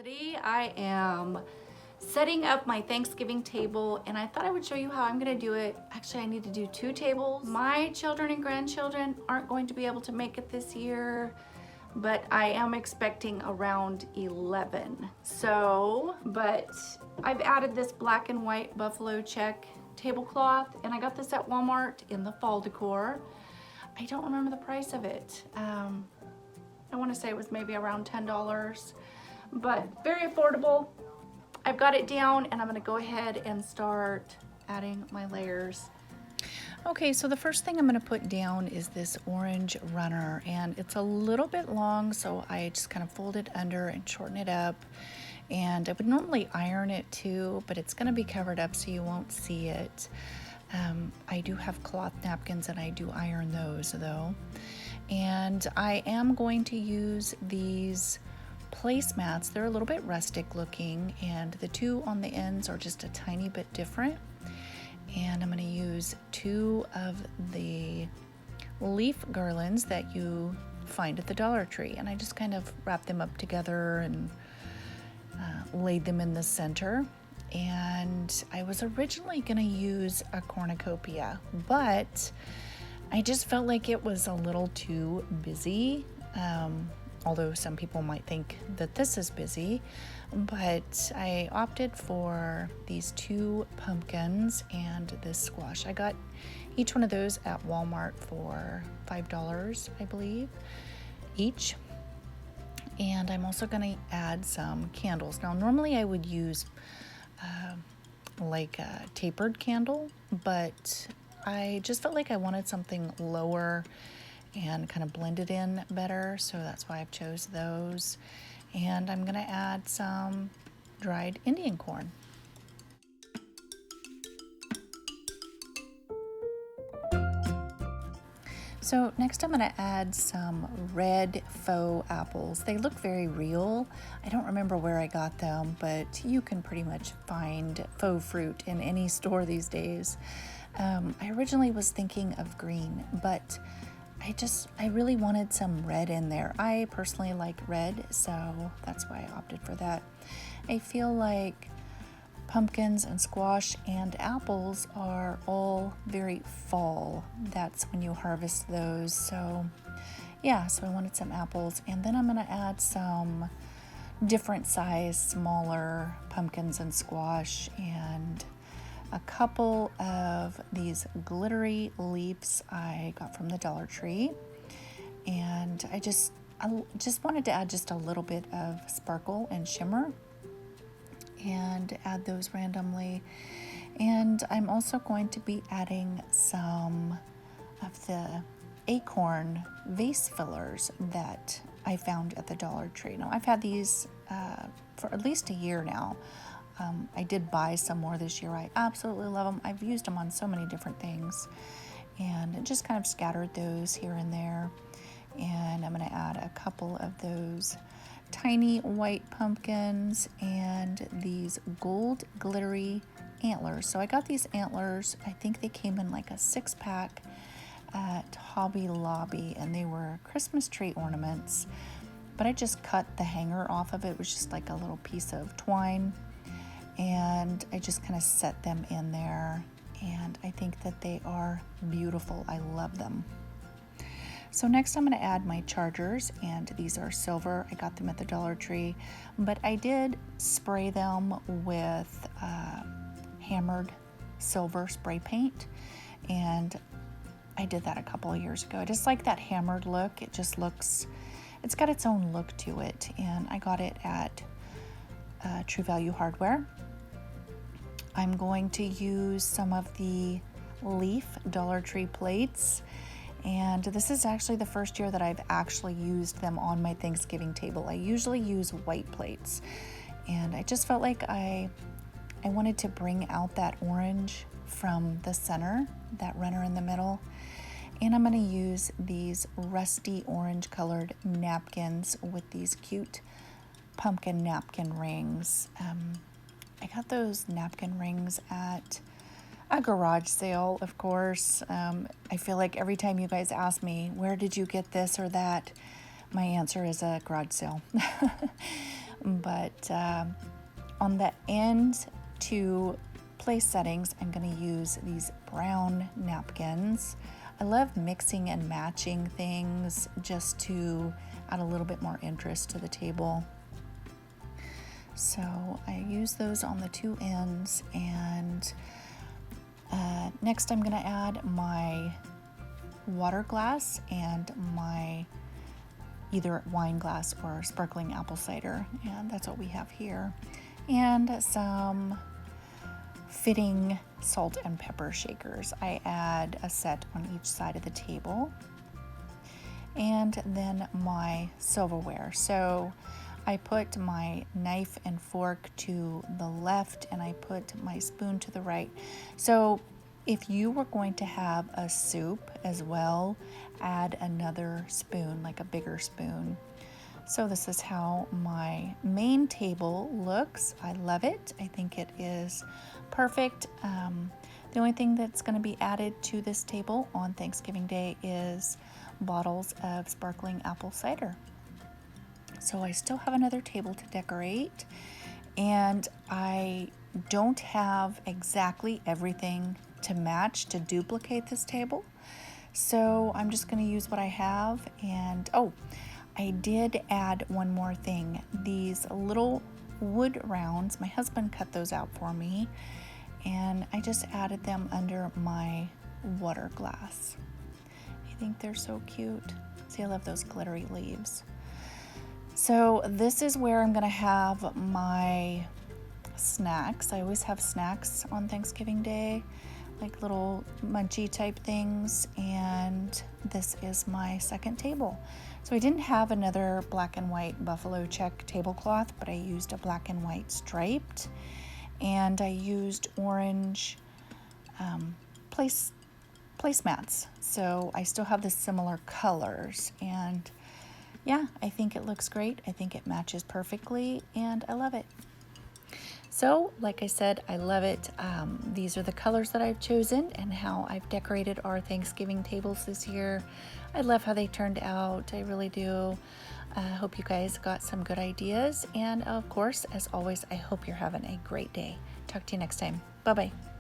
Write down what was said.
Today I am setting up my Thanksgiving table, and I thought I would show you how I'm gonna do it. Actually, I need to do 2 tables. My children and grandchildren aren't going to be able to make it this year, but I am expecting around 11. But I've added this black and white buffalo check tablecloth, and I got this at Walmart in the fall decor. I don't remember the price of it. I want to say it was maybe around $10, but very affordable. I've got it down, and I'm going to go ahead and start adding my layers. Okay, so the first thing I'm going to put down is this orange runner, and it's a little bit long, so I just kind of fold it under and shorten it up. And I would normally iron it too, but it's going to be covered up so you won't see it. I do have cloth napkins and I do iron those though. And I am going to use these placemats. They're a little bit rustic looking, and the two on the ends are just a tiny bit different. And I'm going to use 2 of the leaf garlands that you find at the Dollar Tree, and I just kind of wrap them up together and laid them in the center. And I was originally going to use a cornucopia, but I just felt like it was a little too busy. Although some people might think that this is busy, but I opted for these 2 pumpkins and this squash. I got each one of those at Walmart for $5, I believe, each. And I'm also going to add some candles. Now, normally I would use like a tapered candle, but I just felt like I wanted something lower and kind of blended in better, so that's why I've chose those. And I'm going to add some dried Indian corn. So next I'm going to add some red faux apples. They look very real. I don't remember where I got them, but you can pretty much find faux fruit in any store these days. I originally was thinking of green, but I really wanted some red in there. I personally like red, so that's why I opted for that. I feel like pumpkins and squash and apples are all very fall. That's when you harvest those. So yeah, so I wanted some apples, and then I'm going to add some different size, smaller pumpkins and squash, and a couple of these glittery leaves I got from the Dollar Tree. And I just wanted to add just a little bit of sparkle and shimmer and add those randomly. And I'm also going to be adding some of the acorn vase fillers that I found at the Dollar Tree. Now, I've had these for at least a year now. I did buy some more this year. I absolutely love them. I've used them on so many different things, and just kind of scattered those here and there. And I'm going to add a couple of those tiny white pumpkins and these gold glittery antlers. So I got these antlers, I think they came in like a 6-pack at Hobby Lobby, and they were Christmas tree ornaments, but I just cut the hanger off of it. It was just like a little piece of twine, and I just kind of set them in there, and I think that they are beautiful. I love them. So next I'm going to add my chargers, and these are silver. I got them at the Dollar Tree, but I did spray them with hammered silver spray paint, and I did that a couple of years ago. I just like that hammered look. It's got its own look to it, and I got it at True Value Hardware. I'm going to use some of the leaf Dollar Tree plates, and this is actually the first year that I've actually used them on my Thanksgiving table. I usually use white plates, and I just felt like I wanted to bring out that orange from the center, that runner in the middle. And I'm going to use these rusty orange colored napkins with these cute pumpkin napkin rings. I got those napkin rings at a garage sale, of course. I feel like every time you guys ask me, where did you get this or that? My answer is a garage sale. But on the end two place settings, I'm going to use these brown napkins. I love mixing and matching things just to add a little bit more interest to the table. So I use those on the two ends, and next I'm going to add my water glass and my either wine glass or sparkling apple cider, and that's what we have here, and some fitting salt and pepper shakers. I add a set on each side of the table, and then my silverware. So I put my knife and fork to the left, and I put my spoon to the right. So if you were going to have a soup as well, add another spoon, like a bigger spoon. So this is how my main table looks. I love it. I think it is perfect. The only thing that's going to be added to this table on Thanksgiving Day is bottles of sparkling apple cider. So I still have another table to decorate, and I don't have exactly everything to match to duplicate this table. So I'm just going to use what I have. And oh, I did add one more thing. These little wood rounds, my husband cut those out for me, and I just added them under my water glass. I think they're so cute. See, I love those glittery leaves. So this is where I'm gonna have my snacks. I always have snacks on Thanksgiving Day, like little munchy type things, and this is my second table. So I didn't have another black and white buffalo check tablecloth, but I used a black and white striped, and I used orange placemats. So I still have the similar colors, and yeah, I think it looks great. I think it matches perfectly, and I love it. So, like I said, I love it. These are the colors that I've chosen and how I've decorated our Thanksgiving tables this year. I love how they turned out. I really do. I hope you guys got some good ideas. And of course, as always, I hope you're having a great day. Talk to you next time. Bye-bye.